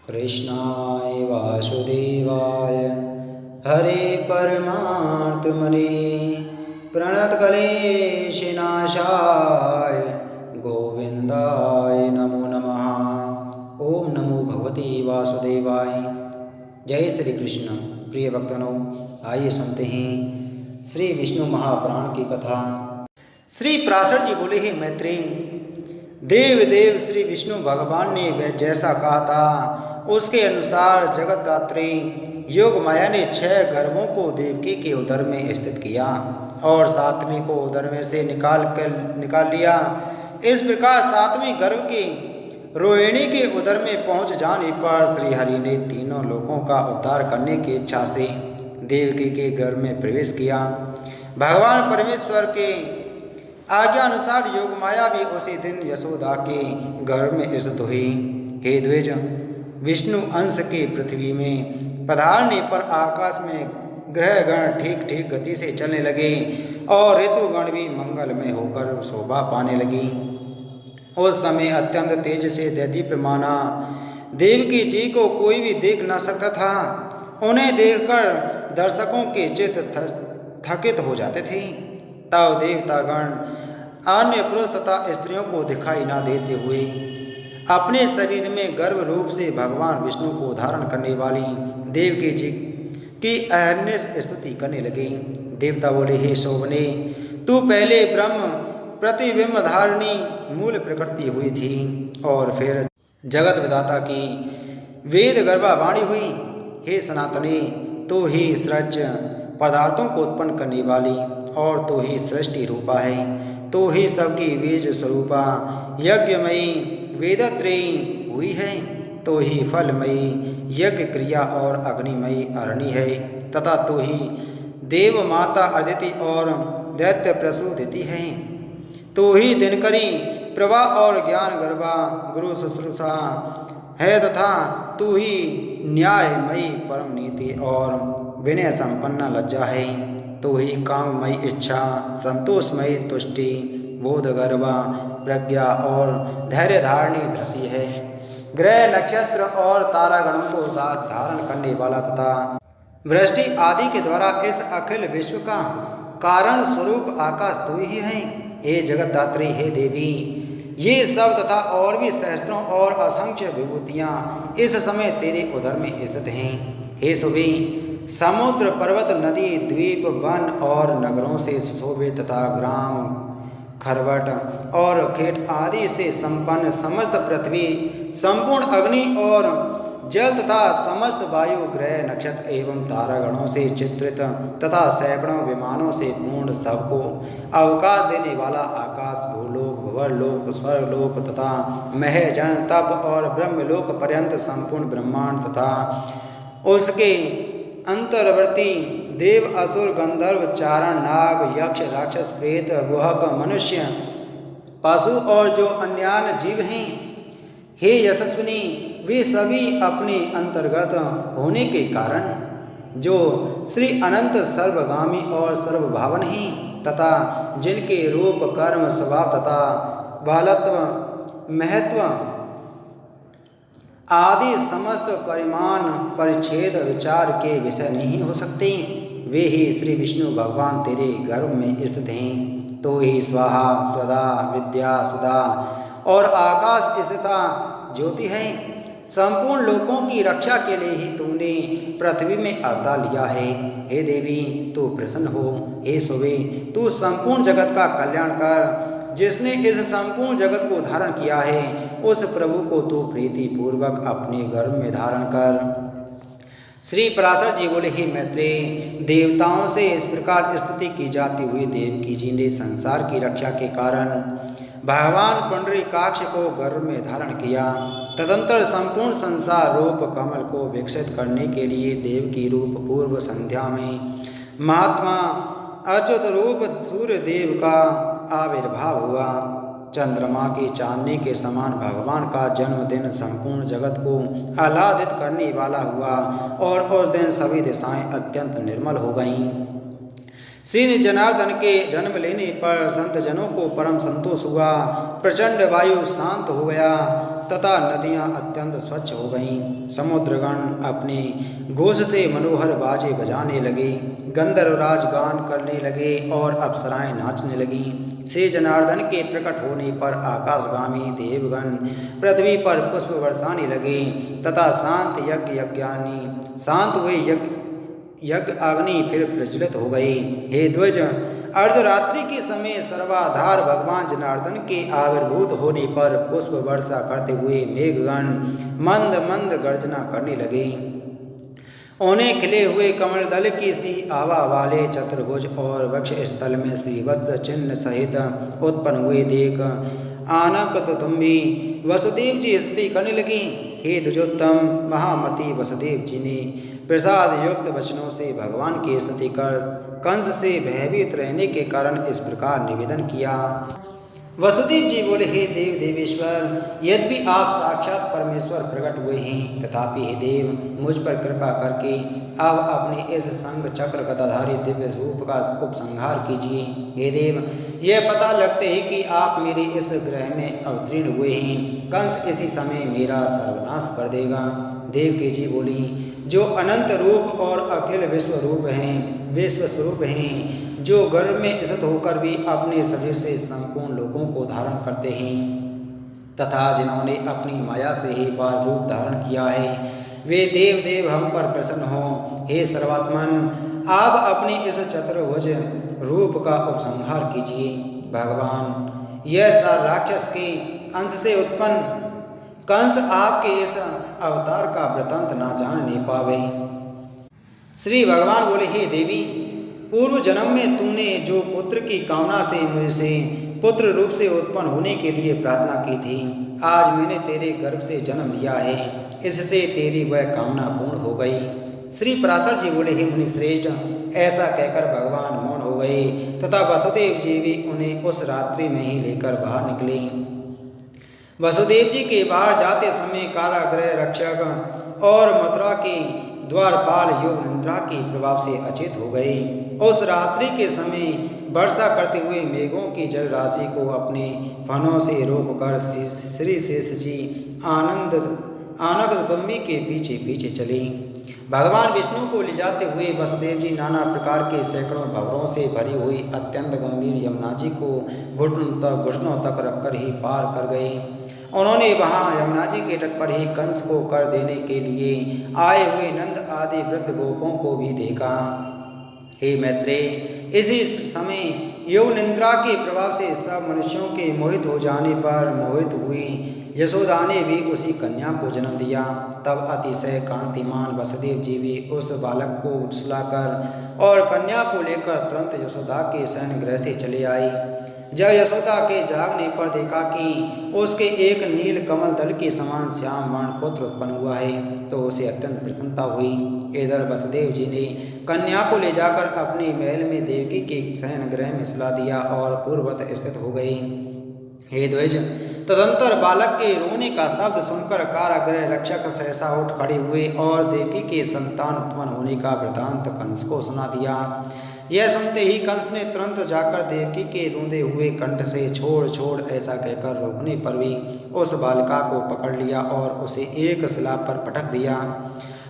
कृष्णाय वासुदेवाय हरे परमात्मने प्रणतक्लेशनाशाय गोविंदाय नमो नमः। ओम नमो भगवते वासुदेवाय। जय श्री कृष्ण। प्रिय भक्तों, आइए सुनते हैं श्री विष्णु महापुराण की कथा। श्री पराशर जी बोले, ही मैत्रेय, देव श्री विष्णु भगवान ने वह जैसा कहा था उसके अनुसार जगतदात्री योग माया ने 6 गर्भों को देवकी के उदर में स्थित किया और 7वें को उदर में से निकाल लिया। इस प्रकार 7वें गर्भ की रोहिणी के उदर में पहुंच जाने पर श्री हरि ने तीनों लोकों का उद्धार करने की इच्छा से देवकी के गर्भ में प्रवेश किया। भगवान परमेश्वर के आज्ञा अनुसार योग माया भी उसी दिन यशोदा के गर्भ में स्थित हुई। हे द्विज, विष्णु अंश के पृथ्वी में पधारने पर आकाश में ग्रहगण ठीक ठीक गति से चलने लगे और ऋतुगण भी मंगलमय होकर शोभा पाने लगी। उस समय अत्यंत तेज से दैदीप्यमाना देवकी जी को कोई भी देख न सकता था। उन्हें देखकर दर्शकों के चित्त थकित हो जाते थे। तब देवतागण अन्य पुरुष तथा स्त्रियों को दिखाई न देते हुए अपने शरीर में गर्भ रूप से भगवान विष्णु को धारण करने वाली देवकी जी की अहर्निश स्तुति करने लगे। देवता बोले, हे शोभने, तू पहले ब्रह्म प्रतिबिंब धारणी मूल प्रकृति हुई थी और फिर जगत विधाता की वेद गर्भावाणी हुई। हे सनातने, तो ही सृज पदार्थों को उत्पन्न करने वाली और तो ही सृष्टि रूपा है, तो ही सबकी बीज स्वरूपा यज्ञमयी वेदत्रयी हुई है, तो ही फलमयी यज्ञ क्रिया और अग्निमयी अरणी है, तथा तो ही देव माता अदिति और दैत्य प्रसूदिति है, तो ही दिनकरी प्रभा और ज्ञान गर्भा गुरु शुश्रूषा है, तथा तू ही न्यायमयी परम नीति और विनय संपन्न लज्जा है, तो ही काममयी इच्छा संतोषमयी तुष्टि बोध गर्भा प्रज्ञा और धैर्य धारणी धृति है। ग्रह नक्षत्र और तारागणों को धारण करने वाला तथा वृष्टि आदि के द्वारा इस अखिल विश्व का कारण स्वरूप आकाश तू ही है। हे जगतदात्री, हे देवी, ये सब तथा और भी सहस्त्रों और असंख्य विभूतियाँ इस समय तेरे उदर में स्थित हैं। हे सुभी, समुद्र पर्वत नदी द्वीप वन और नगरों से सुशोभित तथा ग्राम खरवट और खेत आदि से संपन्न समस्त पृथ्वी, संपूर्ण अग्नि और जल तथा समस्त वायु ग्रह नक्षत्र एवं तारागणों से चित्रित तथा सैकड़ों विमानों से पूर्ण सबको अवकाश देने वाला आकाश, भूलोक, भुवरलोक, स्वर्गलोक तथा महजन तप और ब्रह्मलोक पर्यंत संपूर्ण ब्रह्मांड तथा उसके अंतर्वर्ती देव असुर गंधर्व चारण नाग यक्ष राक्षस प्रेत गुहक मनुष्य पशु और जो अन्यान्य जीव हैं, हे यशस्विनी, वे सभी अपने अंतर्गत होने के कारण जो श्री अनंत सर्वगामी और सर्वभावन हैं तथा जिनके रूप कर्म स्वभाव तथा बालत्व महत्व आदि समस्त परिमाण परिच्छेद विचार के विषय नहीं हो सकते, वे ही श्री विष्णु भगवान तेरे गर्भ में स्थित हैं। तो ही स्वाहा स्वदा विद्या सुधा और आकाश स्थिता ज्योति है। संपूर्ण लोकों की रक्षा के लिए ही तूने पृथ्वी में अवतार लिया है। हे देवी, तू प्रसन्न हो। हे सुवे, तू संपूर्ण जगत का कल्याण कर। जिसने इस संपूर्ण जगत को धारण किया है उस प्रभु को तू प्रीति पूर्वक अपने गर्भ में धारण कर। श्री पराशर जी बोले, ही मैत्रेय, देवताओं से इस प्रकार स्तुति की जाती हुई देवकी जी ने संसार की रक्षा के कारण भगवान पुंडरीकाक्ष को गर्भ में धारण किया। तदंतर संपूर्ण संसार रूप कमल को विकसित करने के लिए देव की रूप पूर्व संध्या में महात्मा अच्युत रूप सूर्य देव का आविर्भाव हुआ। चंद्रमा की चांदनी के समान भगवान का जन्मदिन संपूर्ण जगत को आह्लादित करने वाला हुआ और उस दिन सभी दिशाएं अत्यंत निर्मल हो गईं। श्री जनार्दन के जन्म लेने पर संत जनों को परम संतोष हुआ। प्रचंड वायु शांत हो गया तथा नदियाँ अत्यंत स्वच्छ हो गईं। समुद्रगण अपने घोष से मनोहर बाजे बजाने लगे, गंधर्वराज गान करने लगे और अप्सराएं नाचने लगीं। श्री जनार्दन के प्रकट होने पर आकाशगामी देवगण पृथ्वी पर पुष्प बरसाने लगे तथा शांत हुए यज्ञ अग्नि फिर प्रज्वलित हो गई। हे द्विज, अर्धरात्रि के समय सर्वाधार भगवान जनार्दन के आविर्भूत होने पर पुष्प वर्षा करते हुए मेघगण मंद मंद गर्जना करने लगे। उन्हें खिले हुए कमल दल की सी आभा वाले चतुर्भुज और वक्ष स्थल में श्रीवत्स चिन्ह सहित उत्पन्न हुए देख आनकतुम्बी वसुदेव जी स्तुति करने लगी। हे द्विजोत्तम महामती वसुदेव जी ने प्रसाद युक्त वचनों से भगवान की स्तुति कर कंस से भयभीत रहने के कारण इस प्रकार निवेदन किया। वसुदेव जी बोले, हे देव देवेश्वर, यद्यपि आप साक्षात परमेश्वर प्रकट हुए हैं, तथापि हे देव मुझ पर कृपा करके अब अपने इस संग चक्र गदाधारी दिव्य रूप का उपसंहार कीजिए। हे देव, यह पता लगते ही कि आप मेरे इस ग्रह में अवतीर्ण हुए हैं, कंस इसी समय मेरा सर्वनाश कर देगा। देवकी जी बोली, जो अनंत रूप और अखिल विश्व स्वरूप हैं, जो गर्भ में स्थित होकर भी अपने शरीर से संपूर्ण लोगों को धारण करते हैं तथा जिन्होंने अपनी माया से ही बाल रूप धारण किया है, वे देव हम पर प्रसन्न हों। हे सर्वात्मन, आप अपने इस चतुर्भुज रूप का उपसंहार कीजिए। भगवान, यह सार राक्षस के अंश से उत्पन्न कंस आपके इस अवतार का वृतांत ना जानने पावे। श्री भगवान बोले, हे देवी, पूर्व जन्म में तूने जो पुत्र की कामना से मुझसे पुत्र रूप से उत्पन्न होने के लिए प्रार्थना की थी, आज मैंने तेरे गर्भ से जन्म लिया है, इससे तेरी वह कामना पूर्ण हो गई। श्री पराशर जी बोले, हे मुनि श्रेष्ठ, ऐसा कहकर भगवान मौन हो गए तथा वसुदेव जी भी उन्हें उस रात्रि में ही लेकर बाहर निकले। वसुदेव जी के बाहर जाते समय कारागृह रक्षक और मथुरा के द्वारपाल योगनिद्रा के प्रभाव से अचेत हो गए। उस रात्रि के समय वर्षा करते हुए मेघों की जल राशि को अपने फनों से रोककर श्री शेष जी आनकतुम्बी के पीछे पीछे चले। भगवान विष्णु को ले जाते हुए वसुदेव जी नाना प्रकार के सैकड़ों भंवरों से भरी हुई अत्यंत गंभीर यमुना जी को घुटनों तक रखकर ही पार कर गए। उन्होंने वहां यमुना जी के तट पर ही कंस को कर देने के लिए आए हुए नंद आदि वृद्ध गोपों को भी देखा। हे मैत्रेय, इसी समय योगनिद्रा के प्रभाव से सब मनुष्यों के मोहित हो जाने पर मोहित हुई यशोदा ने भी उसी कन्या को जन्म दिया। तब अतिशय कांतिमान वसुदेव जी भी उस बालक को सुलाकर और कन्या को लेकर तुरंत यशोदा के शयन गृह से चले आए। जब यशोदा के जागने पर देखा कि उसके एक नील कमल दल के समान श्याम वर्ण पुत्र उत्पन्न हुआ है, तो उसे अत्यंत प्रसन्नता हुई। इधर वसुदेव जी ने कन्या को ले जाकर अपने महल में देवकी के शयन गृह में सुला दिया और पूर्ववत स्थित हो गई। हे द्विज, तदंतर बालक के रोने का शब्द सुनकर कारागृह रक्षक सहसा उठ खड़े हुए और देवकी के संतान उत्पन्न होने का वृतांत कंस को सुना दिया। यह सुनते ही कंस ने तुरंत जाकर देवकी के रूंधे हुए कंठ से छोड़ छोड़ ऐसा कहकर रोकने पर भी उस बालिका को पकड़ लिया और उसे एक शिला पर पटक दिया।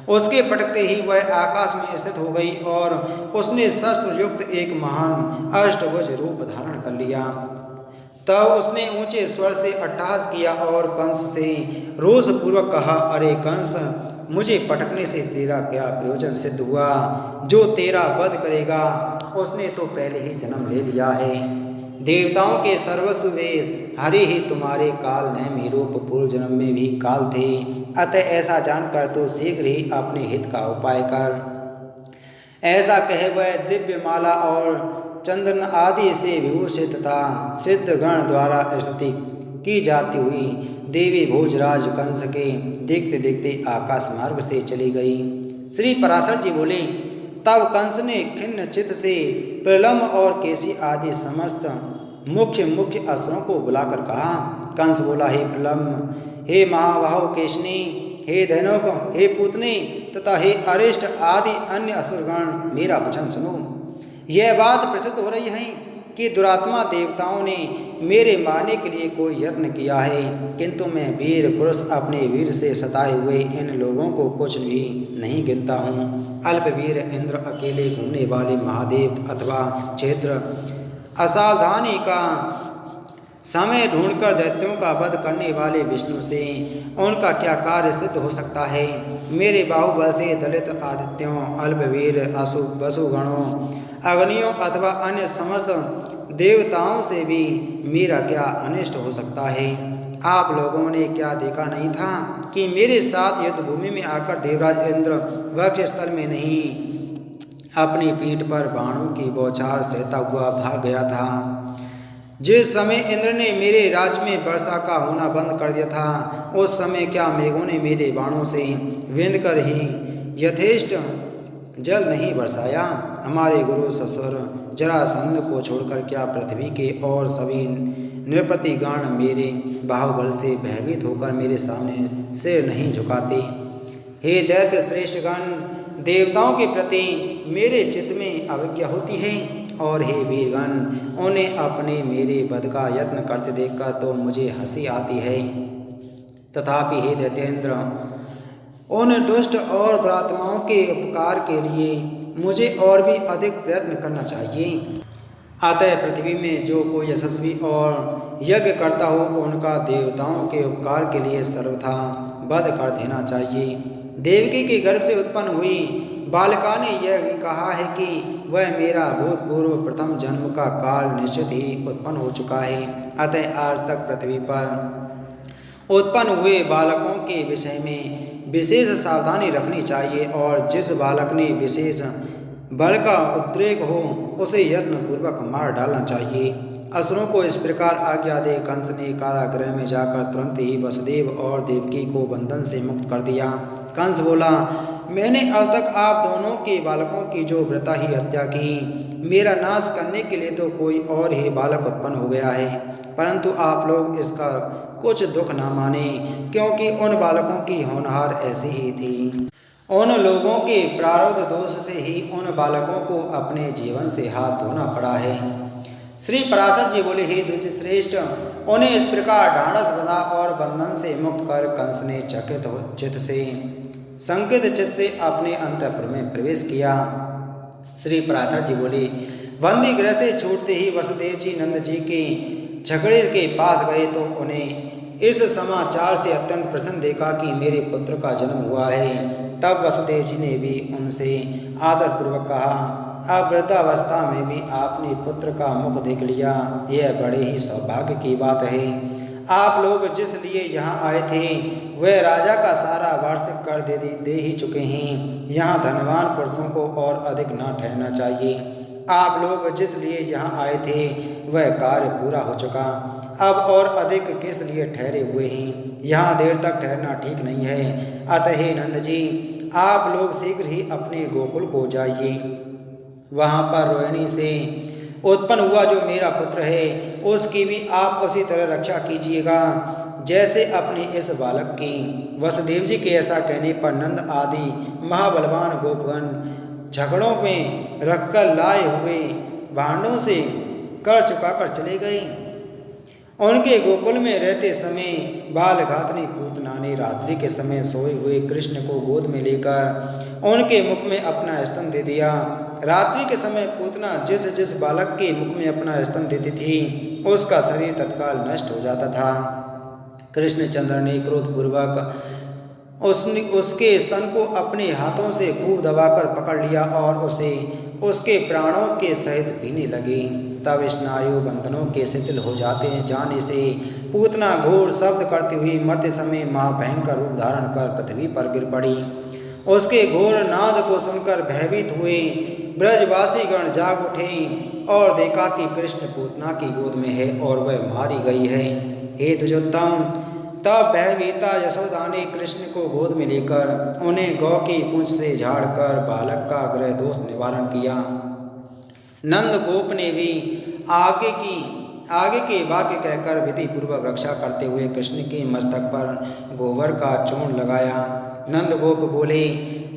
उसके पटकते ही वह आकाश में स्थित हो गई और उसने शस्त्र युक्त एक महान अष्टभुज रूप धारण कर लिया। तब उसने ऊंचे स्वर से अट्टहास किया और कंस से रोषपूर्वक कहा, अरे कंस, मुझे पटकने से तेरा क्या प्रयोजन सिद्ध हुआ? जो तेरा वध करेगा उसने तो पहले ही जन्म ले लिया है। देवताओं के सर्वस्व वे हरि ही तुम्हारे काल न रूप पूर्व जन्म में भी काल थे, अतः ऐसा जानकर तो शीघ्र ही अपने हित का उपाय कर। ऐसा कहे वह दिव्य माला और चंदन आदि से विभूषित तथा सिद्धगण द्वारा स्तुति की जाती हुई देवी भोजराज कंस के देखते देखते आकाश मार्ग से चली गई। श्री पराशर जी बोले, तब कंस ने खिन्न चित्त से प्रलम्ब और केसी आदि समस्त मुख्य असुरों को बुलाकर कहा। कंस बोला, हे प्रलम्ब, हे महाबाहु केशनी, हे धैनुक, हे पूतनी तथा हे अरिष्ट आदि अन्य असुरगण, मेरा वचन सुनो। यह बात प्रसिद्ध हो रही है कि दुरात्मा देवताओं ने मेरे मारने के लिए कोई यत्न किया है, किंतु मैं वीर पुरुष अपने वीर से सताए हुए इन लोगों को कुछ भी नहीं गिनता हूँ। अल्पवीर इंद्र, अकेले घूमने वाले महादेव अथवा क्षेत्र, असावधानी का समय ढूंढकर दैत्यों का वध करने वाले विष्णु से उनका क्या कार्य सिद्ध हो सकता है। मेरे बाहुबल से दलित आदित्यों, अल्पवीर वसुगणों, अग्नियों अथवा अन्य समस्त देवताओं से भी मेरा क्या अनिष्ट हो सकता है। आप लोगों ने क्या देखा नहीं था कि मेरे साथ युद्ध भूमि में आकर देवराज इंद्र वक्षस्थल में नहीं, अपनी पीठ पर बाणों की बौछार सहता हुआ भाग गया था। जिस समय इंद्र ने मेरे राज्य में वर्षा का होना बंद कर दिया था, उस समय क्या मेघों ने मेरे बाणों से विंध कर ही यथेष्ट जल नहीं बरसाया। हमारे गुरु ससुर जरासंध को छोड़कर क्या पृथ्वी के और सभी नृपतिगण मेरे बाहुबल से भयभीत होकर मेरे सामने सिर नहीं झुकाते। हे दैत्य श्रेष्ठगण, देवताओं के प्रति मेरे चित्त में अवज्ञा होती है, और हे वीरगण, उन्हें अपने मेरे वध का यत्न करते देखकर तो मुझे हंसी आती है। तथापि हे दैत्येंद्र, उन दुष्ट और दुरात्माओं के उपकार के लिए मुझे और भी अधिक प्रयत्न करना चाहिए। अतः पृथ्वी में जो कोई यशस्वी और यज्ञ करता हो, उनका देवताओं के उपकार के लिए सर्वथा वध कर देना चाहिए। देवकी के गर्भ से उत्पन्न हुई बालिका ने यह भी कहा है कि वह मेरा भूतपूर्व प्रथम जन्म का काल निश्चित ही उत्पन्न हो चुका है। अतः आज तक पृथ्वी पर उत्पन्न हुए बालकों के विषय में विशेष सावधानी रखनी चाहिए, और जिस बालक ने विशेष बल का उद्रेक हो उसे यत्नपूर्वक मार डालना चाहिए। असुरों को इस प्रकार आज्ञा दे कंस ने कारागृह में जाकर तुरंत ही वसुदेव और देवकी को बंधन से मुक्त कर दिया। कंस बोला, मैंने अब तक आप दोनों के बालकों की जो वृथा ही हत्या की, मेरा नाश करने के लिए तो कोई और ही बालक उत्पन्न हो गया है, परंतु आप लोग इसका कुछ दुख ना माने, क्योंकि उन बालकों की होनहार ऐसी ही थी। उन लोगों के प्रारब्ध दोष से ही उन बालकों को अपने जीवन से हाथ धोना पड़ा है। श्री पराशर जी बोले, हे द्विज श्रेष्ठ, उन्हें इस प्रकार ढाढ़स बंधा और बंधन से मुक्त कर कंस ने संकित चित्त से अपने अंतःपुर में प्रवेश किया। श्री पराशर जी बोले, बंदी गृह से छूटते ही वसुदेव जी नंद जी के झगड़े के पास गए तो उन्हें इस समाचार से अत्यंत प्रसन्न देखा कि मेरे पुत्र का जन्म हुआ है। तब वसुदेव जी ने भी उनसे आदरपूर्वक कहा, अब वृद्धावस्था में भी आपने पुत्र का मुख देख लिया, यह बड़े ही सौभाग्य की बात है। आप लोग जिस लिए यहाँ आए थे वह राजा का सारा वार्षिक कर दे ही चुके हैं। यहाँ धनवान पुरुषों को और अधिक न ठहरना चाहिए। आप लोग जिस लिए यहाँ आए थे वह कार्य पूरा हो चुका, अब और अधिक किस लिए ठहरे हुए हैं। यहाँ देर तक ठहरना ठीक नहीं है। अतः हे नंद जी, आप लोग शीघ्र ही अपने गोकुल को जाइए। वहाँ पर रोहिणी से उत्पन्न हुआ जो मेरा पुत्र है, उसकी भी आप उसी तरह रक्षा कीजिएगा जैसे अपने इस बालक की। वसुदेव जी के ऐसा कहने पर नंद आदि महाबलवान गोपगण झगड़ों में रखकर लाए हुए भांडों से कर चुकाकर चले गए। उनके गोकुल में रहते समय बालघातनी पूतना ने रात्रि के समय सोए हुए कृष्ण को गोद में लेकर उनके मुख में अपना स्तन दे दिया। रात्रि के समय पूतना जिस बालक के मुख में अपना स्तन देती थी उसका शरीर तत्काल नष्ट हो जाता था। कृष्णचंद्र ने क्रोधपूर्वक उसके स्तन को अपने हाथों से खूब दबाकर पकड़ लिया और उसे उसके प्राणों के सहित पीने लगे। तब स्नायु बंधनों के शिथिल हो जाने से पूतना घोर शब्द करती हुई मरते समय महाभयंकर रूप धारण कर पृथ्वी पर गिर पड़ी। उसके घोर नाद को सुनकर भयभीत हुए ब्रजवासी गण जाग उठे और देखा कि कृष्ण पूतना की गोद में है और वह मारी गई है। हे द्विजोत्तम, तब भयभीता यशोदा ने कृष्ण को गोद में लेकर उन्हें गौ की पूंछ से झाड़कर बालक का ग्रह दोष निवारण किया। नंद गोप ने भी आगे के वाक्य कहकर विधि पूर्वक रक्षा करते हुए कृष्ण के मस्तक पर गोबर का चूर्ण लगाया। नंद गोप बोले,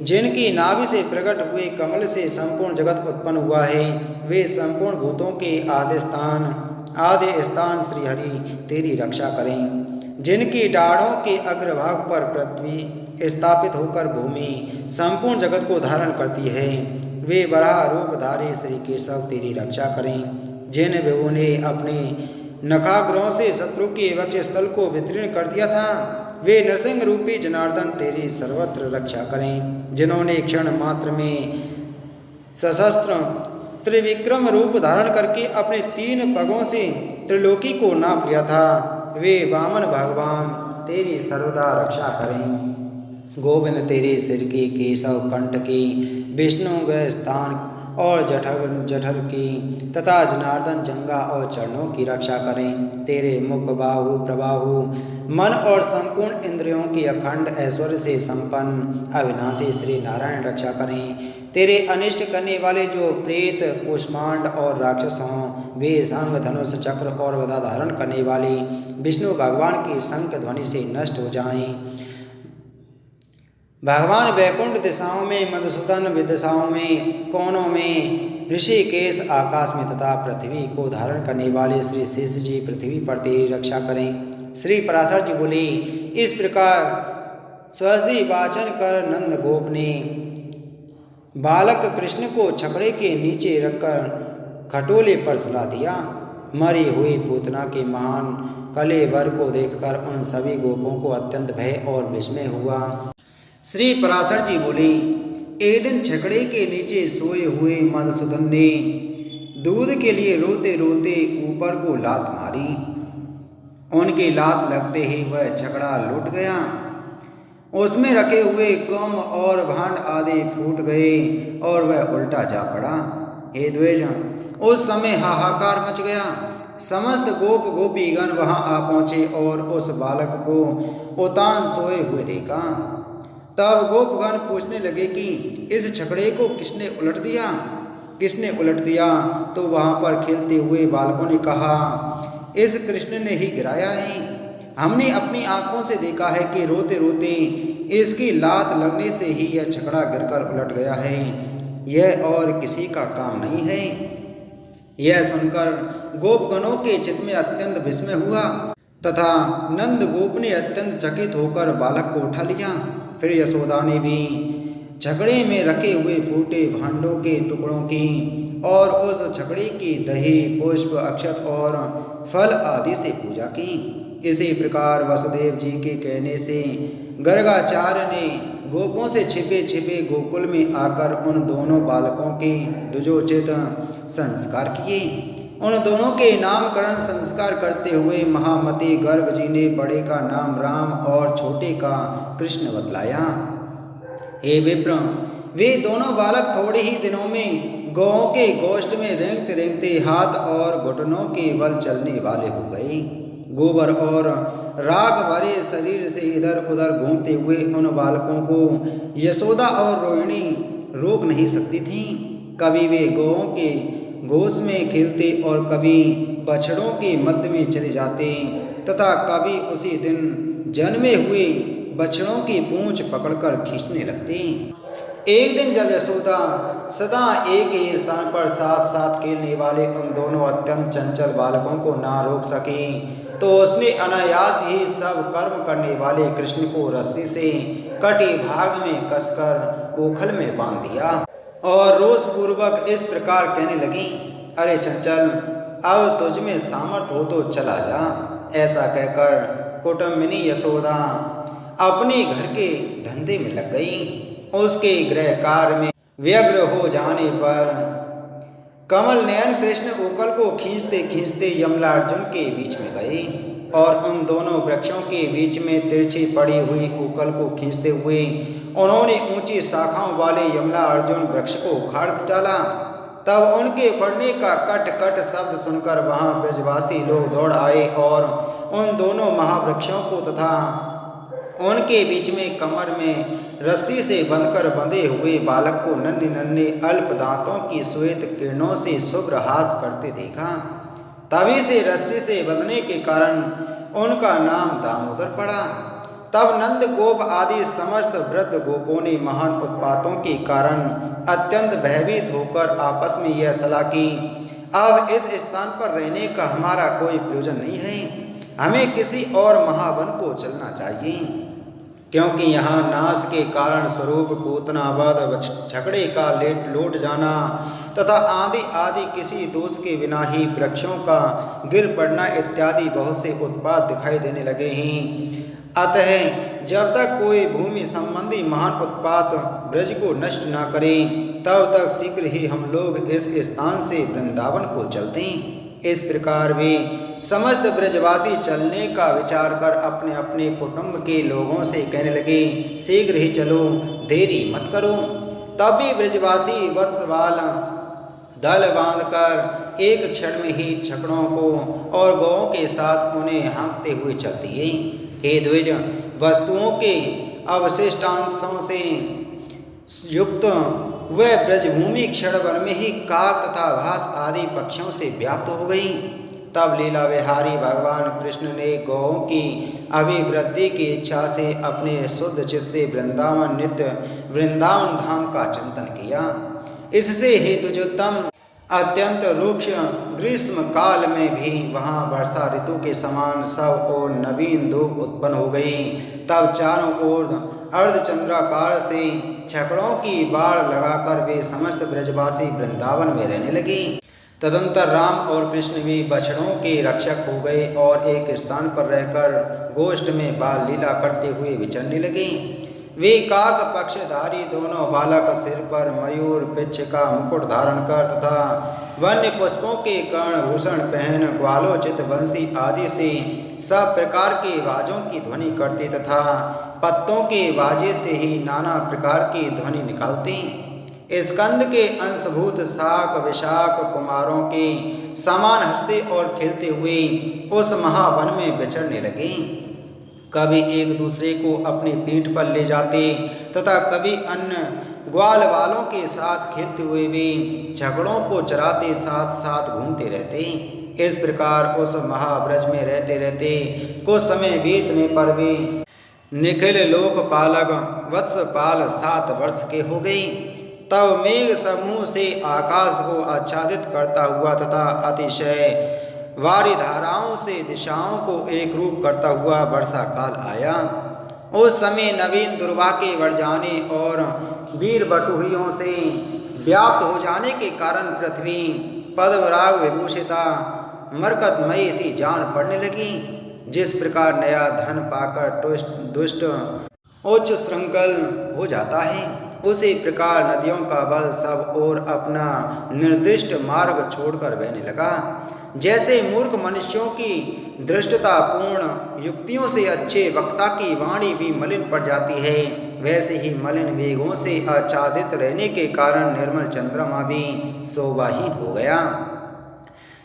जिनकी नाभि से प्रकट हुए कमल से संपूर्ण जगत उत्पन्न हुआ है, वे संपूर्ण भूतों के आदि स्थान श्री हरि तेरी रक्षा करें। जिनकी डाढ़ों के अग्रभाग पर पृथ्वी स्थापित होकर भूमि संपूर्ण जगत को धारण करती है, वे वराह रूपधारी श्री केशव तेरी रक्षा करें। जिन विभु ने अपने नखाग्रों से शत्रु के वक्षस्थल को वितीर्ण कर दिया था, वे नरसिंह रूपी जनार्दन तेरी सर्वत्र रक्षा करें। जिन्होंने क्षण मात्र में सशस्त्र त्रिविक्रम रूप धारण करके अपने 3 पगों से त्रिलोकी को नाप लिया था, वे वामन भगवान तेरी सर्वदा रक्षा करें। गोविंद तेरे सिर के केशव, कंठ की, विष्णु गए स्थान और जठर की तथा जनार्दन जंगा और चरणों की रक्षा करें। तेरे मुख, बाहु, प्रबाहु, मन और संपूर्ण इंद्रियों के अखंड ऐश्वर्य से संपन्न अविनाशी श्री नारायण रक्षा करें। तेरे अनिष्ट करने वाले जो प्रेत, कुष्मांड और राक्षस हों, वे संग, धनुष, चक्र और गदा धारण करने वाले विष्णु भगवान की शंख ध्वनि से नष्ट हो जाएं। भगवान वैकुंठ दिशाओं में, मधुसूदन विदिशाओं में, कोनों में, ऋषिकेश आकाश में तथा पृथ्वी को धारण करने वाले श्री शेष जी पृथ्वी पर तेरी रक्षा करें। श्री पराशर जी बोले, इस प्रकार स्वस्ति वाचन कर नंद गोप ने बालक कृष्ण को छकड़े के नीचे रखकर खटोले पर सुला दिया। मरी हुई पूतना के महान कलेवर को देखकर उन सभी गोपों को अत्यंत भय और विस्मय हुआ। श्री पराशर जी बोले, एक दिन छकड़े के नीचे सोए हुए मधुसूदन ने दूध के लिए रोते रोते ऊपर को लात मारी। उनकी लात लगते ही वह छकड़ा लुट गया। उसमें रखे हुए कम और भांड आदि फूट गए और वह उल्टा जा पड़ा। हे द्विज, उस समय हाहाकार मच गया। समस्त गोप गोपीगण वहां आ पहुंचे और उस बालक को उतान सोए हुए देखा। तब गोपगण पूछने लगे कि इस छकड़े को किसने उलट दिया? किसने उलट दिया? तो वहां पर खेलते हुए बालकों ने कहा, इस कृष्ण ने ही गिराया है। हमने अपनी आंखों से देखा है कि रोते रोते इसकी लात लगने से ही यह छकड़ा गिरकर उलट गया है। यह और किसी का काम नहीं है। यह सुनकर गोपगणों के चित्त में अत्यंत विस्मय हुआ तथा नंद गोप ने अत्यंत चकित होकर बालक को उठा लिया। फिर यशोदा ने भी छकड़े में रखे हुए फूटे भांडों के टुकड़ों की और उस छकड़े की दही, पुष्प, अक्षत और फल आदि से पूजा की। इसी प्रकार वसुदेव जी के कहने से गर्गाचार्य ने गोपों से छिपे छिपे गोकुल में आकर उन दोनों बालकों के द्विजोचित संस्कार किए। उन दोनों के नामकरण संस्कार करते हुए महामती गर्ग जी ने बड़े का नाम राम और छोटे का कृष्ण बतलाया। हे विप्र, वे दोनों बालक थोड़े ही दिनों में गौओं के गोष्ठ में रेंगते रेंगते हाथ और घुटनों के बल चलने वाले हो गए। गोबर और राग भरे शरीर से इधर उधर घूमते हुए उन बालकों को यशोदा और रोहिणी रोक नहीं सकती थीं। कभी वे गौओं के घोष में खेलते और कभी बछड़ों के मध्य में चले जाते तथा कभी उसी दिन जन्मे हुए बछड़ों की पूंछ पकड़कर खींचने लगते। एक दिन जब यशोदा सदा एक ही स्थान पर साथ साथ खेलने वाले उन दोनों अत्यंत चंचल बालकों को ना रोक सकी, तो उसने अनायास ही सब कर्म करने वाले कृष्ण को रस्सी से कटी भाग में कसकर ओखल में बांध दिया और रोष पूर्वक इस प्रकार कहने लगी, अरे चंचल, अब तुझ में सामर्थ्य हो तो चला जा। ऐसा कहकर कुटुम्बिनी यशोदा अपने घर के धंधे में लग गई। उसके गृह कार्य में व्यग्र हो जाने पर कमल नयन कृष्ण ओखल को खींचते खींचते यमलार्जुन के बीच में गए और उन दोनों वृक्षों के बीच में तिरछी पड़ी हुई ओखल को खींचते हुए उन्होंने ऊंची शाखाओं वाले यमलार्जुन वृक्ष को उखाड़ डाला। तब उनके उखड़ने का कट कट शब्द सुनकर वहां ब्रजवासी लोग दौड़ आए और उन दोनों महावृक्षों को तथा उनके बीच में कमर में रस्सी से बंधकर बंधे हुए बालक को नन्हे नन्हे अल्प दांतों की श्वेत किरणों से शुभ्र हास करते देखा। तभी से रस्सी से बंधने के कारण उनका नाम दामोदर पड़ा। तब नंद गोप आदि समस्त वृद्ध गोपों ने महान उत्पातों के कारण अत्यंत भयभीत होकर आपस में यह सलाह की, अब इस स्थान पर रहने का हमारा कोई प्रयोजन नहीं है, हमें किसी और महावन को चलना चाहिए, क्योंकि यहाँ नाश के कारण स्वरूप पूतनावध झगड़े का लौट जाना तथा आदि किसी दोष के बिना ही वृक्षों का गिर पड़ना इत्यादि बहुत से उत्पात दिखाई देने लगे हैं। अतः जब तक कोई भूमि संबंधी महान उत्पात ब्रज को नष्ट न करे तब तक शीघ्र ही हम लोग इस स्थान से वृंदावन को चलते हैं। इस प्रकार वे समस्त ब्रजवासी चलने का विचार कर अपने अपने कुटुंब के लोगों से कहने लगे, शीघ्र ही चलो, देरी मत करो। तब भी ब्रजवासी वत्सवाल दल बांधकर एक क्षण में ही छकड़ों को और गौओं के साथ उन्हें हाँकते हुए चल दिए। हे द्विज, वस्तुओं के अवशिष्टांशों से युक्त वह ब्रजभूमि क्षण भर में ही काक तथा भास आदि पक्षियों से व्याप्त हो गई। तब लीला विहारी भगवान कृष्ण ने गौओं की अभिवृद्धि की इच्छा से अपने शुद्ध चित्त से वृंदावन धाम का चिंतन किया। इससे हे द्विजोत्तम, अत्यंत रुक्ष ग्रीष्म काल में भी वहाँ वर्षा ऋतु के समान सब और नवीन धूप उत्पन्न हो गई। तब चारों ओर अर्धचंद्राकार से छकड़ों की बाढ़ लगाकर वे समस्त ब्रजवासी वृंदावन में रहने लगे। तदंतर राम और कृष्ण भी बछड़ों के रक्षक हो गए और एक स्थान पर रहकर गोष्ठ में बाल लीला करते हुए विचरने लगे। वे काक पक्षधारी दोनों बालक सिर पर मयूर पिच्छ का मुकुट धारण कर तथा वन्य पुष्पों के कर्णभूषण पहन ग्वालोचित बंसी आदि से सब प्रकार के बाजों की ध्वनि करते तथा पत्तों के बाजे से ही नाना प्रकार की ध्वनि निकालते स्कंद के अंशभूत शाक विशाख कुमारों के समान हंसते और खेलते हुए उस महावन में विचरने लगे। कभी एक दूसरे को अपनी पीठ पर ले जाते तथा कभी अन्य ग्वाल वालों के साथ खेलते हुए भी झगड़ों को चराते साथ साथ घूमते रहते। इस प्रकार उस महाब्रज में रहते रहते कुछ समय बीतने पर वे निखिल लोकपालक वत्सपाल 7 वर्ष के हो गए। तब मेघ समूह से आकाश को आच्छादित करता हुआ तथा अतिशय वारी धाराओं से दिशाओं को एक रूप करता हुआ वर्षा काल आया। उस समय नवीन दुर्वा के बढ़ जाने और वीर बटुहियों से व्याप्त हो जाने के कारण पृथ्वी पद्मराग विभूषिता मरकतमयी सी जान पड़ने लगी। जिस प्रकार नया धन पाकर दुष्ट उच्च श्रृंखल हो जाता है, उसी प्रकार नदियों का बल सब और अपना निर्दिष्ट मार्ग छोड़कर बहने लगा। जैसे मूर्ख मनुष्यों की दृष्टतापूर्ण युक्तियों से अच्छे वक्ता की वाणी भी मलिन पड़ जाती है, वैसे ही मलिन वेगों से आच्छादित रहने के कारण निर्मल चंद्रमा भी शोभाहीन हो गया।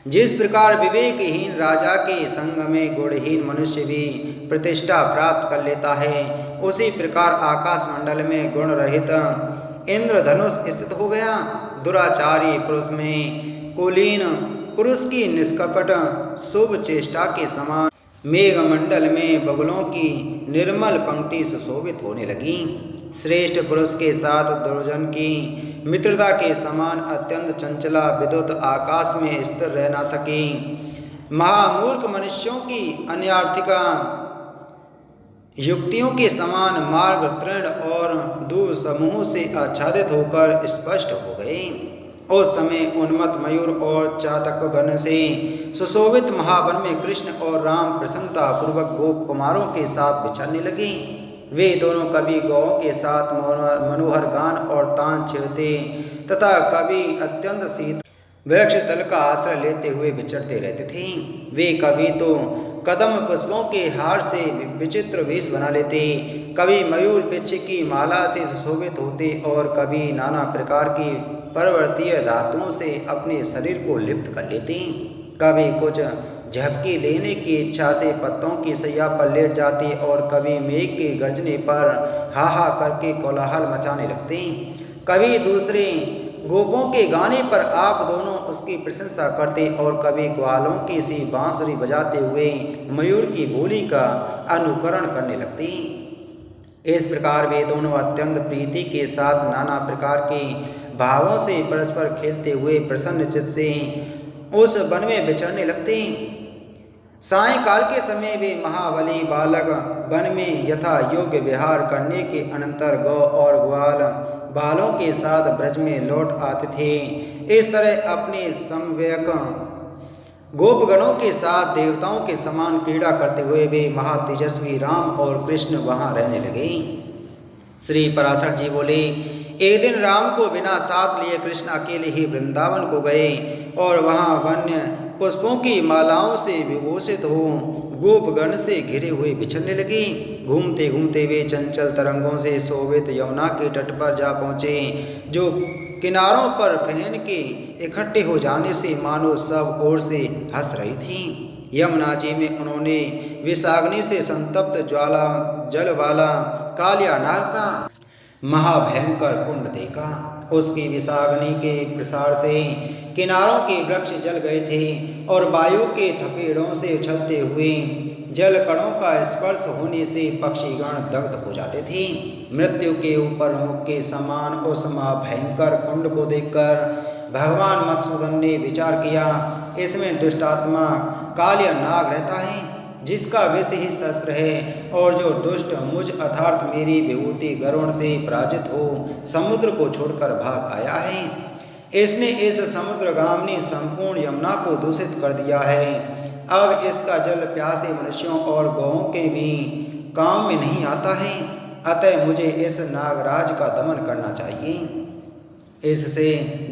जिस प्रकार विवेकहीन राजा के संग में गुणहीन मनुष्य भी प्रतिष्ठा प्राप्त कर लेता है, उसी प्रकार आकाश मंडल में गुण रहित इंद्रधनुष स्थित हो गया। दुराचारी पुरुष में कुलीन पुरुष की निष्कपट शुभ चेष्टा के समान मेघमंडल में बगुलों की निर्मल पंक्ति सुशोभित होने लगी। श्रेष्ठ पुरुष के साथ दुर्जन की मित्रता के समान अत्यंत चंचला विद्युत आकाश में स्थिर रह न सकी। महामूर्ख मनुष्यों की अन्यार्थिका युक्तियों के समान मार्ग तृण और दूर समूह से आच्छादित होकर स्पष्ट हो गए। उस समय उन्मत्त मयूर और चातक गण से सुशोभित महावन में कृष्ण और राम प्रसन्नता पूर्वक गोप कुमारों के साथ विचरने लगे। वे दोनों कभी गौओं के साथ मनोहर गान और तान छेड़ते तथा कभी अत्यंत शीत वृक्ष तल का आश्रय लेते हुए विचरते रहते थे। वे कभी तो कदम पुष्पों के हार से विचित्र वेश बना लेते, कभी मयूर पिच्छ की माला से सुशोभित होते और कभी नाना प्रकार की पर्वतीय धातुओं से अपने शरीर को लिप्त कर लेते। कभी कुछ झपकी लेने की इच्छा से पत्तों की सैया पर लेट जाते और कभी मेघ के गर्जने पर हाहा करके कोलाहल मचाने लगते। कभी दूसरे गोपों के गाने पर आप दोनों उसकी प्रशंसा करते और कभी ग्वालों की सी बांसुरी बजाते हुए मयूर की बोली का अनुकरण करने लगते। इस प्रकार वे दोनों अत्यंत प्रीति के साथ नाना प्रकार के भावों से परस्पर खेलते हुए प्रसन्न चित्त से उस वन में विचरने लगते। सायंकाल के समय वे महाबली बालक वन में यथा योग्य विहार करने के अनंतर गौ और ग्वाल बालों के साथ ब्रज में लौट आते थे। इस तरह अपने समवयक गोपगणों के साथ देवताओं के समान क्रीड़ा करते हुए वे महातेजस्वी राम और कृष्ण वहां रहने लगे। श्री पराशर जी बोले, एक दिन राम को बिना साथ लिए कृष्ण अकेले ही वृंदावन को गए और वहां वन्य पुष्पों की मालाओं से विभूषित हो गोपगण से घिरे हुए बिछड़ने लगे। घूमते घूमते वे चंचल तरंगों से शोभित यमुना के तट पर जा पहुँचे, जो किनारों पर फहन के इकट्ठे हो जाने से मानो सब ओर से हंस रही थी। यमुना जी में उन्होंने विषाग्नि से संतप्त ज्वाला जल वाला कालिया नाग का महाभयंकर कुंड देखा। उसकी विषाग्नि के प्रसार से किनारों के वृक्ष जल गए थे और वायु के थपेड़ों से उछलते हुए जल कणों का स्पर्श होने से पक्षीगण दग्ध हो जाते थे। मृत्यु के ऊपर मुख के समान उस महाभयंकर कुंड को देखकर भगवान मधुसूदन ने विचार किया, इसमें दुष्टात्मा कालिया नाग रहता है, जिसका विष ही शस्त्र है और जो दुष्ट मुझ अर्थात मेरी विभूति गरुण से पराजित हो समुद्र को छोड़कर भाग आया है। इसने इस समुद्रगामिनी संपूर्ण यमुना को दूषित कर दिया है। अब इसका जल प्यासे मनुष्यों और गौओं के भी काम में नहीं आता है। अतः मुझे इस नागराज का दमन करना चाहिए,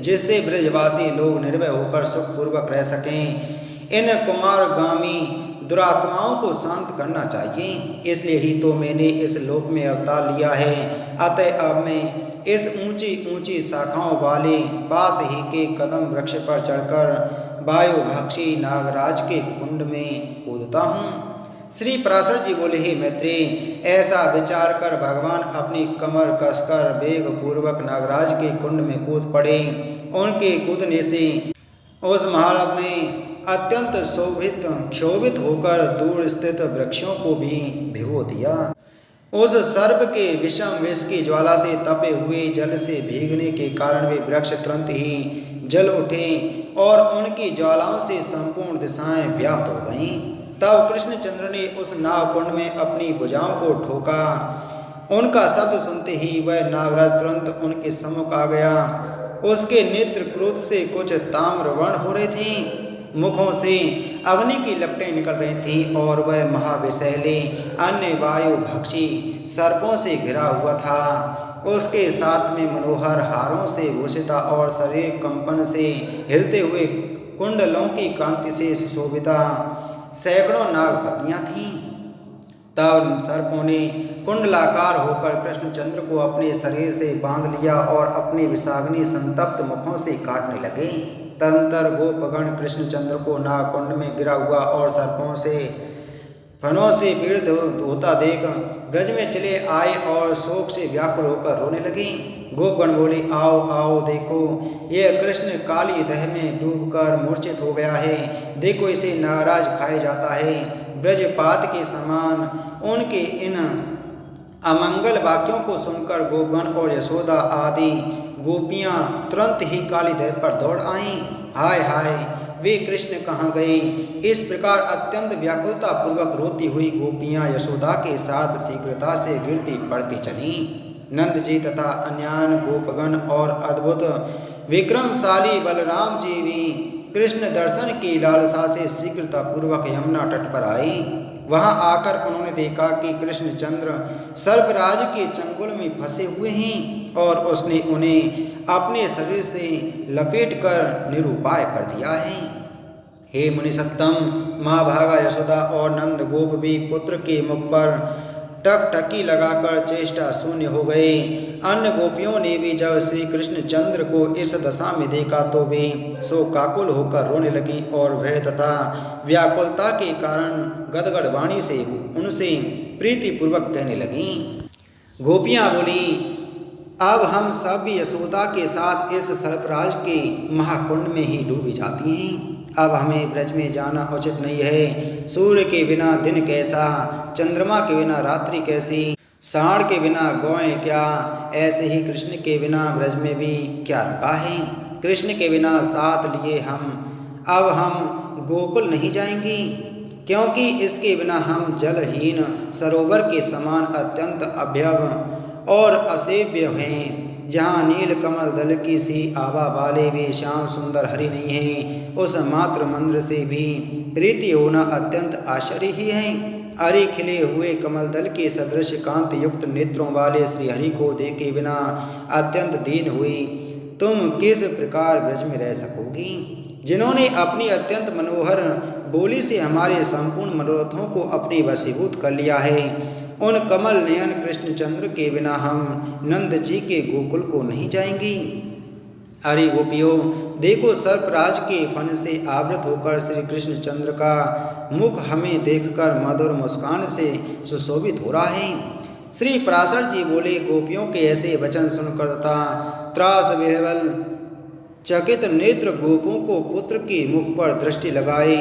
जिससे ब्रजवासी लोग निर्भय होकर सुखपूर्वक रह सकें। इन कुमारगामी दुरात्माओं को शांत करना चाहिए, इसलिए ही तो मैंने इस लोक में अवतार लिया है। अतः अब मैं इस ऊंची ऊंची शाखाओं वाले पास ही के कदम वृक्ष पर चढ़कर वायुभक्षी नागराज के कुंड में कूदता हूँ। श्री पराशर जी बोले, हे मैत्रेय, ऐसा विचार कर भगवान अपनी कमर कसकर वेग पूर्वक नागराज के कुंड में कूद पड़े। उनके कूदने से उस महाराज ने अत्यंत क्षोभित होकर दूर स्थित वृक्षों को भी भिगो दिया। उस सर्प के विषम विष की ज्वाला से तपे हुए जल से भीगने के कारण वे वृक्ष तुरंत ही जल उठे और उनकी ज्वालाओं से संपूर्ण दिशाएं व्याप्त हो गईं। तब कृष्णचंद्र ने उस नाग कुंड में अपनी भुजाओं को ठोका। उनका शब्द सुनते ही वह नागराज तुरंत उनके सम्मुख आ गया। उसके नेत्र क्रोध से कुछ ताम्रवर्ण हो रहे थे, मुखों से अग्नि की लपटें निकल रही थीं और वह महाविषैले अन्य वायुभक्षी सर्पों से घिरा हुआ था। उसके साथ में मनोहर हारों से भूषिता और शरीर कंपन से हिलते हुए कुंडलों की कांति से सुशोभिता सैकड़ों नागपत्नियां थीं। तब सर्पों ने कुंडलाकार होकर कृष्णचंद्र को अपने शरीर से बांध लिया और अपने विषाग्नि संतप्त मुखों से काटने लगे। तदंतर गोपगण कृष्णचंद्र को नागकुंड में गिरा हुआ और सर्पों से फनों से पीड़ित होता देख ब्रज में चले आए और शोक से व्याकुल होकर रोने लगे। गोपगण बोले, आओ आओ, देखो यह कृष्ण काली दह में डूबकर मूर्छित हो गया है। देखो इसे नागराज खाया जाता है। ब्रजपात के समान उनके इन अमंगल वाक्यों को सुनकर गोपगण और यशोदा आदि गोपियां तुरंत ही कालीदह पर दौड़ आईं। हाय हाय, वे कृष्ण कहाँ गए? इस प्रकार अत्यंत व्याकुलता पूर्वक रोती हुई गोपियां यशोदा के साथ शीघ्रता से गिरती पड़ती चलीं। नंद जी तथा अन्यान गोपगण और अद्भुत विक्रमशाली बलराम जी भी कृष्ण दर्शन की लालसा से शीघ्रता पूर्वक यमुना तट पर आए। वहां आकर उन्होंने देखा कि कृष्णचंद्र सर्पराज के चंगुल में फंसे हुए हैं और उसने उन्हें अपने शरीर से लपेटकर निरुपाय कर दिया है। हे मुनिसत्तम, माँ भागा यशोदा और नंद गोप भी पुत्र के मुख पर टकटकी लगाकर चेष्टा शून्य हो गए। अन्य गोपियों ने भी जब श्री कृष्णचंद्र को इस दशा में देखा तो वे शोकाकुल होकर रोने लगी और भय तथा व्याकुलता के कारण गदगद वाणी से उनसे प्रीतिपूर्वक कहने लगी। गोपियाँ बोली, अब हम सब भी यशोदा के साथ इस सर्पराज के महाकुंड में ही डूबी जाती हैं। अब हमें ब्रज में जाना उचित नहीं है। सूर्य के बिना दिन कैसा, चंद्रमा के बिना रात्रि कैसी, सांड के बिना गौएं क्या, ऐसे ही कृष्ण के बिना ब्रज में भी क्या रखा है। कृष्ण के बिना साथ लिए अब हम गोकुल नहीं जाएंगे, क्योंकि इसके बिना हम जलहीन सरोवर के समान अत्यंत अभ्यव और असेव्य हैं। जहाँ नील कमल दल की सी आभा वाले वे श्याम सुंदर हरि नहीं हैं, उस मात्र मंद्र से भी प्रीति होना अत्यंत आश्चर्य ही है। हरि खिले हुए कमल दल के सदृश कांत युक्त नेत्रों वाले श्री हरि को देखे बिना अत्यंत दीन हुई तुम किस प्रकार ब्रज में रह सकोगी। जिन्होंने अपनी अत्यंत मनोहर बोली से हमारे संपूर्ण मनोरथों को अपने वशीभूत कर लिया है, उन कमल नयन कृष्णचंद्र के बिना हम नंद जी के गोकुल को नहीं जाएंगी। अरे गोपियों, देखो सर्पराज के फन से आवृत होकर श्री कृष्णचंद्र का मुख हमें देखकर मधुर मुस्कान से सुशोभित हो रहा है। श्री पराशर जी बोले, गोपियों के ऐसे वचन सुनकर तथा त्रास विह्वल चकित नेत्र गोपों को पुत्र के मुख पर दृष्टि लगाए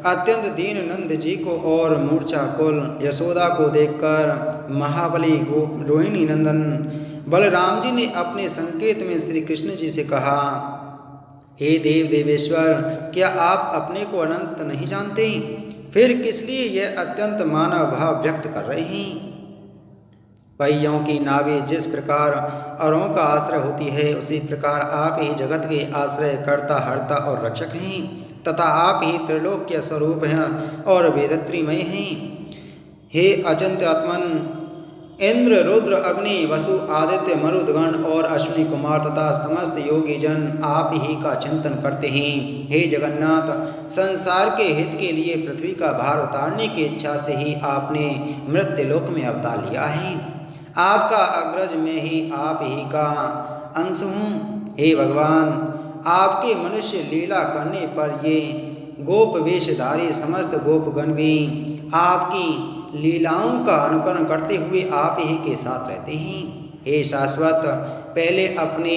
अत्यंत दीन नंद जी को और मूर्छा कुल यशोदा को देखकर महाबली गोप रोहिणी नंदन बलराम जी ने अपने संकेत में श्री कृष्ण जी से कहा, हे देव देवेश्वर, क्या आप अपने को अनंत नहीं जानते? फिर किस लिए यह अत्यंत मानव भाव व्यक्त कर रहे हैं? पहियों की नावें जिस प्रकार औरों का आश्रय होती है, उसी प्रकार आप ही जगत के आश्रय कर्ता हर्ता और रक्षक हैं तथा आप ही त्रिलोक्य स्वरूप हैं और वेदत्रीमय हैं। हे अचिंत्य आत्मन, इंद्र रुद्र अग्नि वसु आदित्य मरुदगण और अश्विनी कुमार तथा समस्त योगी जन आप ही का चिंतन करते हैं। हे जगन्नाथ, संसार के हित के लिए पृथ्वी का भार उतारने की इच्छा से ही आपने मृत्युलोक में अवतार लिया है। आपका अग्रज में ही आप ही का अंश हूँ। हे भगवान, आपके मनुष्य लीला करने पर ये गोप वेशधारी समस्त गोपगण भी आपकी लीलाओं का अनुकरण करते हुए आप ही के साथ रहते हैं। हे शाश्वत, पहले अपने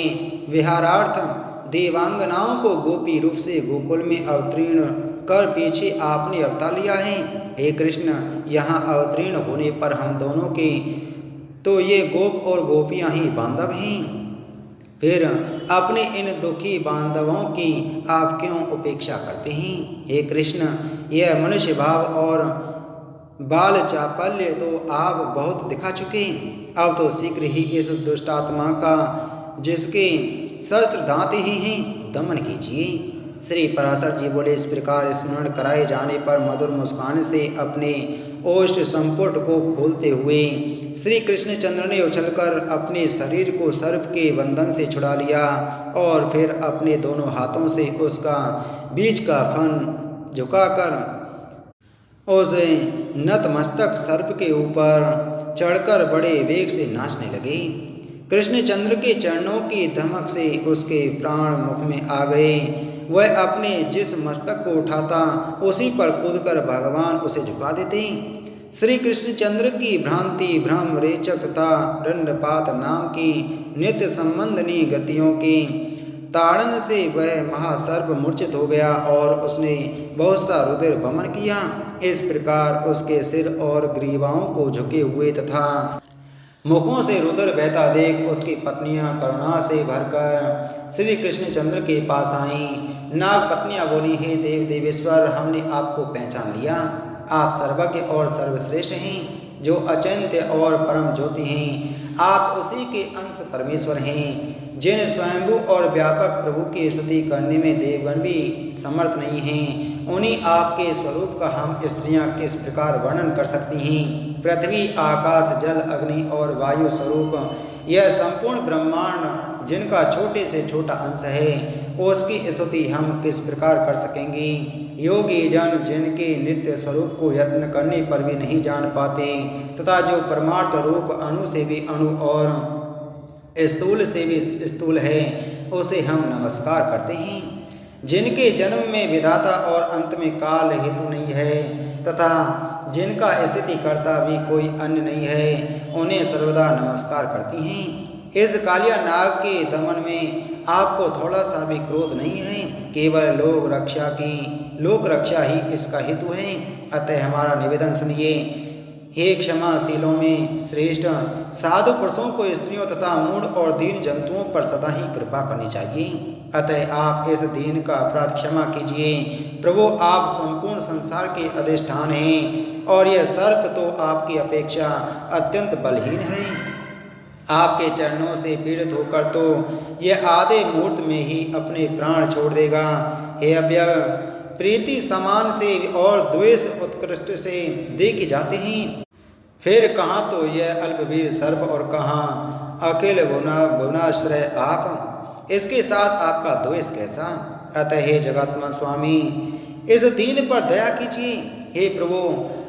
विहारार्थ देवांगनाओं को गोपी रूप से गोकुल में अवतीर्ण कर पीछे आपने अवतार लिया है। हे कृष्ण, यहाँ अवतीर्ण होने पर हम दोनों के तो ये गोप और गोपियाँ ही बांधव हैं। फिर अपने इन दुखी बांधवों की आप क्यों उपेक्षा करते हैं? हे कृष्ण, यह मनुष्य भाव और बाल चापल्य तो आप बहुत दिखा चुके, अब तो शीघ्र ही इस दुष्टात्मा का जिसके शस्त्र दांत ही हैं दमन कीजिए। श्री पराशर जी बोले, इस प्रकार स्मरण कराए जाने पर मधुर मुस्कान से अपने ओष्ठ संपुट को खोलते हुए श्री कृष्णचंद्र ने उछलकर अपने शरीर को सर्प के बंधन से छुड़ा लिया और फिर अपने दोनों हाथों से उसका बीच का फन झुकाकर उस नतमस्तक सर्प के ऊपर चढ़कर बड़े वेग से नाचने लगे। कृष्णचंद्र के चरणों की धमक से उसके प्राण मुख में आ गए। वह अपने जिस मस्तक को उठाता उसी पर कूदकर भगवान उसे झुका देते। श्री कृष्णचंद्र की भ्रांति भ्रम रेचक तथा दंडपात नाम की नित्य संबंधनी गतियों के ताड़न से वह महासर्प मूर्छित हो गया और उसने बहुत सा रुधिर वमन किया। इस प्रकार उसके सिर और ग्रीवाओं को झुके हुए तथा मुखों से रुधिर बहता देख उसकी पत्नियां करुणा से भरकर श्री कृष्णचंद्र के पास आईं। नाग पत्नियां बोली, हे देव देवेश्वर, हमने आपको पहचान लिया। आप सर्वज्ञ और सर्वश्रेष्ठ हैं, जो अचिंत्य और परम ज्योति हैं। आप उसी के अंश परमेश्वर हैं, जिन स्वयंभू और व्यापक प्रभु की स्तुति करने में देवगण भी समर्थ नहीं हैं। उन्हीं आपके स्वरूप का हम स्त्रियां किस प्रकार वर्णन कर सकती हैं। पृथ्वी आकाश जल अग्नि और वायु स्वरूप यह संपूर्ण ब्रह्मांड जिनका छोटे से छोटा अंश है, उसकी स्तुति हम किस प्रकार कर सकेंगे। योगी जन जिनके नित्य स्वरूप को यत्न करने पर भी नहीं जान पाते तथा जो परमार्थ रूप अणु से भी अणु और स्थूल से भी स्थूल है, उसे हम नमस्कार करते हैं। जिनके जन्म में विधाता और अंत में काल हेतु नहीं है तथा जिनका स्थिति करता भी कोई अन्य नहीं है, उन्हें सर्वदा नमस्कार करती हैं। इस कालिया नाग के दमन में आपको थोड़ा सा भी क्रोध नहीं है, केवल लोक रक्षा ही इसका हेतु है। अतः हमारा निवेदन सुनिए। हे क्षमाशीलों में श्रेष्ठ, साधु पुरुषों को स्त्रियों तथा मूढ़ और दीन जंतुओं पर सदा ही कृपा करनी चाहिए। अतः आप इस दीन का अपराध क्षमा कीजिए। प्रभु, आप संपूर्ण संसार के अधिष्ठान हैं और यह सर्प तो आपकी अपेक्षा अत्यंत बलहीन है। आपके चरणों से पीड़ित होकर तो यह आधे मुहूर्त में ही अपने प्राण छोड़ देगा। हे अव्यय, प्रीति समान से और द्वेष उत्कृष्ट से देखे जाते हैं। फिर कहाँ तो यह अल्पवीर सर्प और कहाँ अकेले भुवनाश्रय आप। इसके साथ आपका द्वेष कैसा। अतः हे जगतमा स्वामी, इस दीन पर दया कीजिए। हे प्रभु,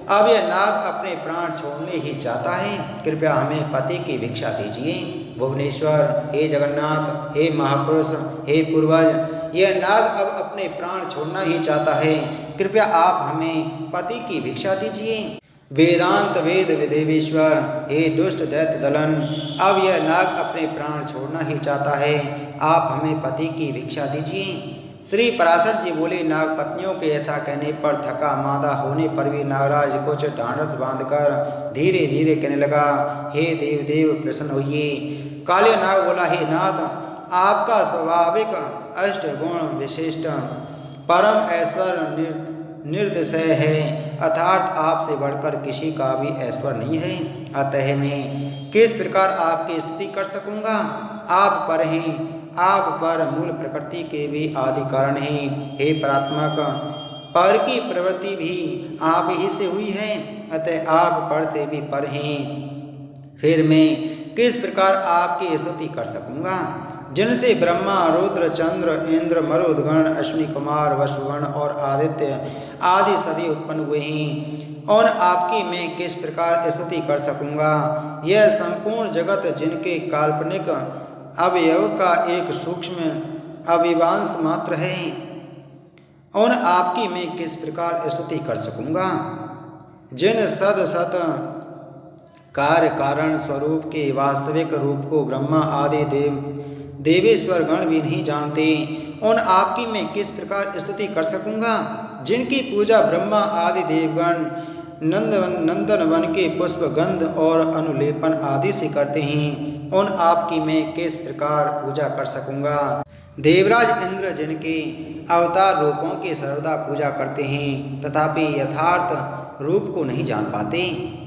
अब यह नाग अपने प्राण छोड़ने ही चाहता है, कृपया हमें पति की भिक्षा दीजिए। भुवनेश्वर, हे जगन्नाथ, हे महापुरुष, हे पूर्वज, यह नाग अब अपने प्राण छोड़ना ही चाहता है, कृपया आप हमें पति की भिक्षा दीजिए। वेदांत वेद विदेवेश्वर, हे दुष्ट दैत्य दलन, अब यह नाग अपने प्राण छोड़ना ही चाहता है, आप हमें पति की भिक्षा दीजिए। श्री पराशर जी बोले, नाग पत्नियों के ऐसा कहने पर थका मादा होने पर भी नागराज कुछ ढांढस बांधकर धीरे धीरे कहने लगा, हे देव देव प्रसन्न होइए। काले नाग बोला, हे नाथ, आपका स्वाभाविक अष्ट गुण विशिष्ट परम ऐश्वर्य निर्दिशय है, अर्थात आपसे बढ़कर किसी का भी ऐश्वर्य नहीं है। अतः मैं किस प्रकार आपकी स्तुति कर सकूँगा। आप पर हैं, आप पर मूल प्रकृति के भी आदि कारण हैं। हे परात्मक, पर की प्रवृत्ति भी आप ही से हुई है, अतः आप पर से भी पर हैं। फिर मैं किस प्रकार आपकी स्तुति कर सकूँगा, जिनसे ब्रह्मा, रुद्र, चंद्र, इंद्र, मरुदगण, अश्विनी कुमार, वसुगण और आदित्य आदि सभी उत्पन्न हुए हैं। और आपकी मैं किस प्रकार स्तुति कर सकूँगा। यह संपूर्ण जगत जिनके काल्पनिक अवयव का एक सूक्ष्म अविवांश मात्र है, और आपकी मैं किस प्रकार स्तुति कर सकूँगा। जिन सद सत कार्य कारण स्वरूप के वास्तविक रूप को ब्रह्मा आदि देवेश्वर गण भी नहीं जानते, उन आपकी मैं किस प्रकार स्तुति कर सकूँगा। जिनकी पूजा ब्रह्मा आदि देवगण नंदन वन के पुष्प, गंध और अनुलेपन आदि से करते हैं, उन आपकी मैं किस प्रकार पूजा कर सकूँगा। देवराज इंद्र जिनके अवतार रूपों की सर्वदा पूजा करते हैं, तथापि यथार्थ रूप को नहीं जान पाते,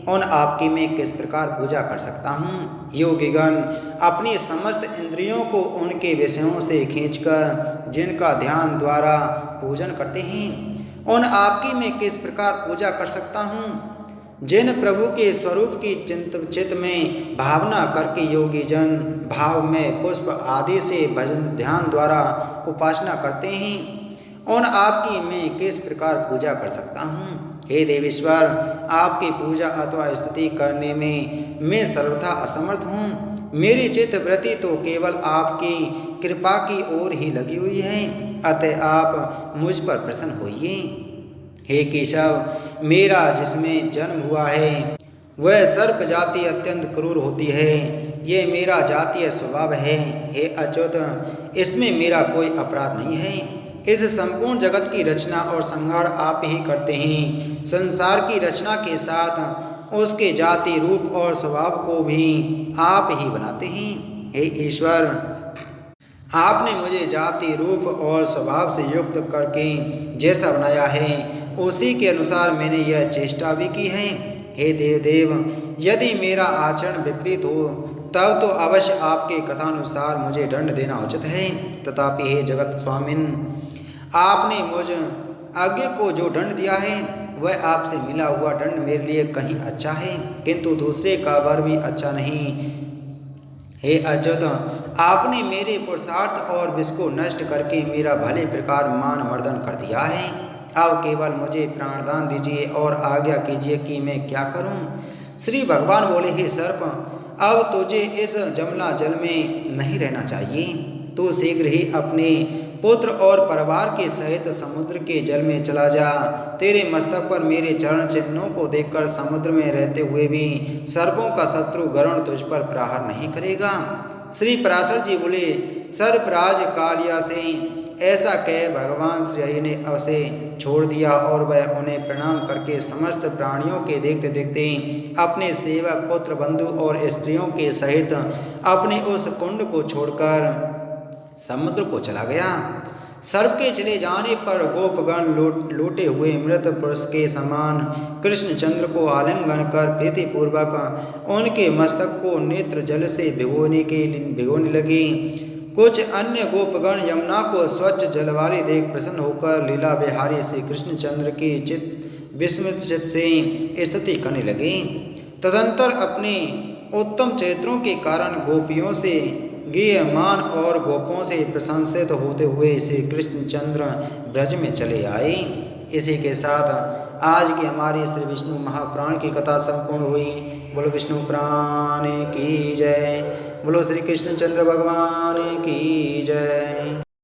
उन आपकी मैं किस प्रकार पूजा कर सकता हूँ। योगीगण अपनी समस्त इंद्रियों को उनके विषयों से खींचकर जिनका ध्यान द्वारा पूजन करते हैं, उन आपकी मैं किस प्रकार पूजा कर सकता हूँ। जिन प्रभु के स्वरूप की चित्त में भावना करके योगी जन भाव में पुष्प आदि से भजन ध्यान द्वारा उपासना करते हैं, उन आपकी मैं किस प्रकार पूजा कर सकता हूँ। हे देवेश्वर, आपकी पूजा अथवा स्तुति करने में मैं सर्वथा असमर्थ हूँ। मेरी चित्त वृत्ति तो केवल आपकी कृपा की ओर ही लगी हुई है, अतः आप मुझ पर प्रसन्न होइए। हे केशव, मेरा जिसमें जन्म हुआ है वह सर्प जाति अत्यंत क्रूर होती है, ये मेरा जातीय स्वभाव है। हे अच्युत, इसमें मेरा कोई अपराध नहीं है। इस संपूर्ण जगत की रचना और संहार आप ही करते हैं। संसार की रचना के साथ उसके जाति रूप और स्वभाव को भी आप ही बनाते हैं। हे ईश्वर, आपने मुझे जाति रूप और स्वभाव से युक्त करके जैसा बनाया है, उसी के अनुसार मैंने यह चेष्टा भी की है। हे देवदेव, यदि मेरा आचरण विपरीत हो तब तो अवश्य आपके कथानुसार मुझे दंड देना उचित है। तथापि हे जगत स्वामिन, आपने मुझ आज्ञा को जो दंड दिया है वह आपसे मिला हुआ दंड मेरे लिए कहीं अच्छा है, किंतु दूसरे का वर भी अच्छा नहीं। हे अच्युत, आपने मेरे पुरुषार्थ और विष को नष्ट करके मेरा भले प्रकार मान मर्दन कर दिया है। अब केवल मुझे प्राणदान दीजिए और आज्ञा कीजिए कि मैं क्या करूं। श्री भगवान बोले, हे सर्प, अब तुझे इस जमना जल में नहीं रहना चाहिए। तू शीघ्र ही अपने पुत्र और परिवार के सहित समुद्र के जल में चला जा। तेरे मस्तक पर मेरे चरण चिन्हों को देखकर समुद्र में रहते हुए भी सर्पों का शत्रु गरुण तुझ पर प्रहार नहीं करेगा। श्री पराशर जी बोले, सर्पराज कालिया से ऐसा कह भगवान श्री हरि ने उसे छोड़ दिया और वह उन्हें प्रणाम करके समस्त प्राणियों के देखते देखते अपने सेवक पुत्र बंधु और स्त्रियों के सहित अपने उस कुंड को छोड़कर समुद्र को चला गया। सर्प के चले जाने पर गोपगण लौटे हुए मृत पुरुष के समान कृष्णचंद्र को आलिंगन कर प्रीतिपूर्वक उनके मस्तक को नेत्र जल से भिगोने लगी। कुछ अन्य गोपगण यमुना को स्वच्छ जल वाली देख प्रसन्न होकर लीला विहारी श्री कृष्णचंद्र की विस्मृत चित्त से स्तुति करने लगे। तदंतर अपने उत्तम चरित्रों के कारण गोपियों से गीयमान और गोपों से प्रशंसित होते हुए श्री कृष्णचंद्र ब्रज में चले आए। इसी के साथ आज की हमारी श्री विष्णु महापुराण की कथा संपूर्ण हुई। बोलो विष्णु पुराण की जय। बोलो श्री कृष्णचंद्र भगवान की जय।